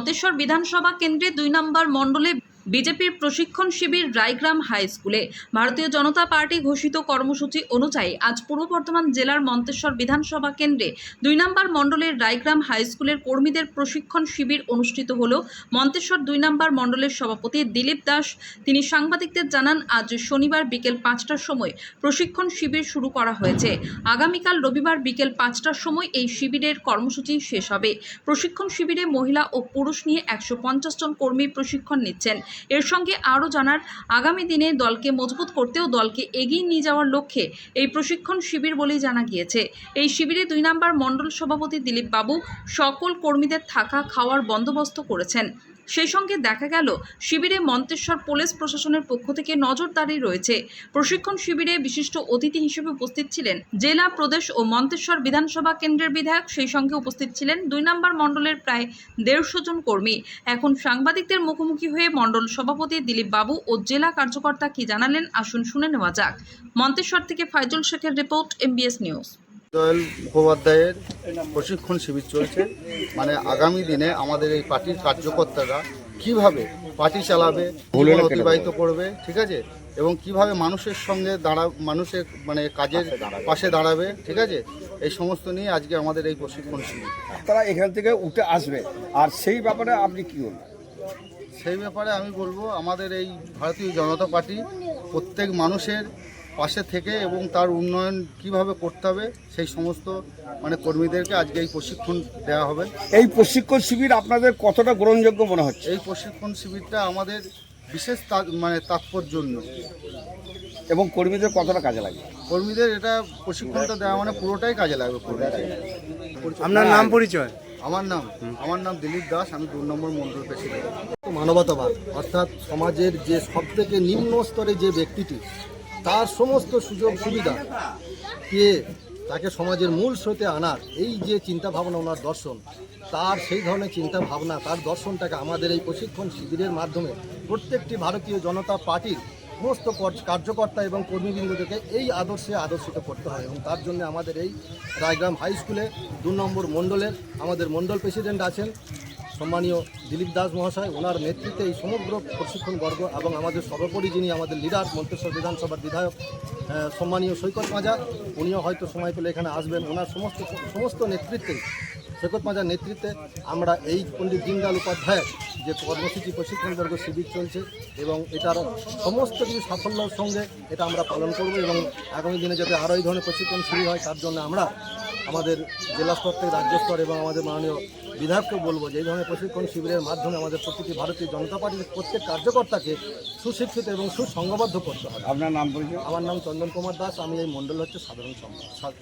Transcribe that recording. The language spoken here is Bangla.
মন্তেশ্বর বিধানসভা কেন্দ্রে ২ নম্বর মণ্ডলে বিজেপির প্রশিক্ষণ শিবির রায়গ্রাম হাই স্কুলে। ভারতীয় জনতা পার্টি ঘোষিত কর্মসূচি অনুযায়ী আজ পূর্ব বর্ধমান জেলার মন্তেশ্বর বিধানসভা কেন্দ্রে ২ নম্বর মণ্ডলের রায়গ্রাম হাই স্কুলের কর্মীদের প্রশিক্ষণ শিবির অনুষ্ঠিত হল। মন্তেশ্বর ২ নম্বর মণ্ডলের সভাপতি দিলীপ দাস তিনি সাংবাদিকদের জানান, আজ শনিবার বিকেল ৫টার সময় প্রশিক্ষণ শিবির শুরু করা হয়েছে। আগামীকাল রবিবার বিকেল ৫টার সময় এই শিবিরের কর্মসূচি শেষ হবে। প্রশিক্ষণ শিবিরে মহিলা ও পুরুষ নিয়ে ১৫০ জন কর্মী প্রশিক্ষণ নিচ্ছেন। এর সঙ্গে আরও জানার, আগামী দিনে দলকে মজবুত করতে ও দলকে এগিয়ে নিয়ে যাওয়ার লক্ষ্যে এই প্রশিক্ষণ শিবির বলেই জানা গিয়েছে। এই শিবিরে ২ নম্বর মণ্ডল সভাপতি দিলীপ বাবু সকল কর্মীদের থাকা খাওয়ার বন্দোবস্ত করেছেন। সেই সঙ্গে দেখা গেল শিবিরে মন্তেশ্বর পুলিশ প্রশাসনের পক্ষ থেকে নজরদারি রয়েছে। প্রশিক্ষণ শিবিরে বিশিষ্ট অতিথি হিসেবে উপস্থিত ছিলেন জেলা, প্রদেশ ও মন্তেশ্বর বিধানসভা কেন্দ্রের বিধায়ক। সেই সঙ্গে উপস্থিত ছিলেন ২ নম্বর মণ্ডলের প্রায় ১৫০ জন কর্মী। এখন সাংবাদিকদের মুখোমুখি হয়ে মণ্ডল সভাপতি দিলীপ বাবু ও জেলা কার্যকর্তা কি জানালেন, আসুন শুনে নেওয়া যাক। মন্তেশ্বর থেকে ফাইজুল শেখের রিপোর্ট, MBS নিউজ। দয়াল মুখোপাধ্যায়ের প্রশিক্ষণ শিবির চলছে। মানে আগামী দিনে আমাদের এই পার্টির কার্যকর্তারা কিভাবে পার্টি চালাবে, জীবন অতিবাহিত করবে, ঠিক আছে, এবং কিভাবে মানুষের সঙ্গে মানুষের মানে কাজের পাশে দাঁড়াবে, ঠিক আছে, এই সমস্ত নিয়ে আজকে আমাদের এই প্রশিক্ষণ শিবির। তারা এখান থেকে উঠে আসবে, আর সেই ব্যাপারে আপনি কি বলবেন? সেই ব্যাপারে আমি বলবো, আমাদের এই ভারতীয় জনতা পার্টি প্রত্যেক মানুষের পাশে থেকে এবং তার উন্নয়ন কিভাবে করতে হবে সেই সমস্ত মানে কর্মীদেরকে আজকে এই প্রশিক্ষণ দেওয়া হবে। এই প্রশিক্ষণ শিবির আপনাদের কতটা গ্রহণযোগ্য মনে হচ্ছে? এই প্রশিক্ষণ শিবিরটা আমাদের বিশেষ তাৎপর্যন্য এবং কর্মীদের কতটা কাজে লাগবে? কর্মীদের এটা প্রশিক্ষণটা দেওয়া মানে পুরোটাই কাজে লাগবে। আপনার নাম পরিচয়? আমার নাম দিলীপ দাস, আমি ২ নম্বর মণ্ডল প্রেসিডেন্ট। মানবতাবাদ অর্থাৎ সমাজের যে সবথেকে নিম্ন স্তরে যে ব্যক্তিটি, তার সমস্ত সুযোগ সুবিধা পেয়ে তাকে সমাজের মূল স্রোতে আনার এই যে চিন্তা ভাবনা, ওনার দর্শন, তার সেই ধরনের চিন্তা ভাবনা, তার দর্শনটাকে আমাদের এই প্রশিক্ষণ শিবিরের মাধ্যমে প্রত্যেকটি ভারতীয় জনতা পার্টির সমস্ত কার্যকর্তা এবং কর্মীবৃন্দকে এই আদর্শে আদর্শিত করতে হয়। এবং তার জন্য আমাদের এই রায়গ্রাম হাই স্কুলে ২ নম্বর মণ্ডলের আমাদের মণ্ডল প্রেসিডেন্ট আছেন সম্মানীয় দিলীপ দাস মহাশয়, ওনার নেতৃত্বে এই সমগ্র প্রশিক্ষণ বর্গ এবং আমাদের সর্বোপরি যিনি আমাদের লিডার মন্তেশ্বর বিধানসভার বিধায়ক সম্মানীয় সৈকত মাজা, উনিও হয়তো সময় পেলে এখানে আসবেন। ওনার সমস্ত নেতৃত্বে, সৈকত মাজার নেতৃত্বে আমরা এই পণ্ডিত দীনদয়াল উপাধ্যায়ের যে কর্মসূচি প্রশিক্ষণ বর্গ শিবির চলছে এবং এটার সমস্ত কিছু সাফল্যের সঙ্গে এটা আমরা পালন করব এবং আগামী দিনে যাতে আরও এই ধরনের প্রশিক্ষণ শিবির হয় তার জন্য আমরা আমাদের জেলা স্তর থেকে রাজ্য স্তর এবং আমাদের মাননীয় বিধায়ককে বলবো যে এই ধরনের প্রশিক্ষণ শিবিরের মাধ্যমে আমাদের প্রতিটি ভারতীয় জনতা পার্টির প্রত্যেক কার্যকর্তাকে সুশিক্ষিত এবং সুসংঘবদ্ধ করতে হবে। আপনার নাম পরিচয়? আমার নাম চন্দন কুমার দাস, আমি এই মণ্ডল হচ্ছে সাধারণ সম্পাদক।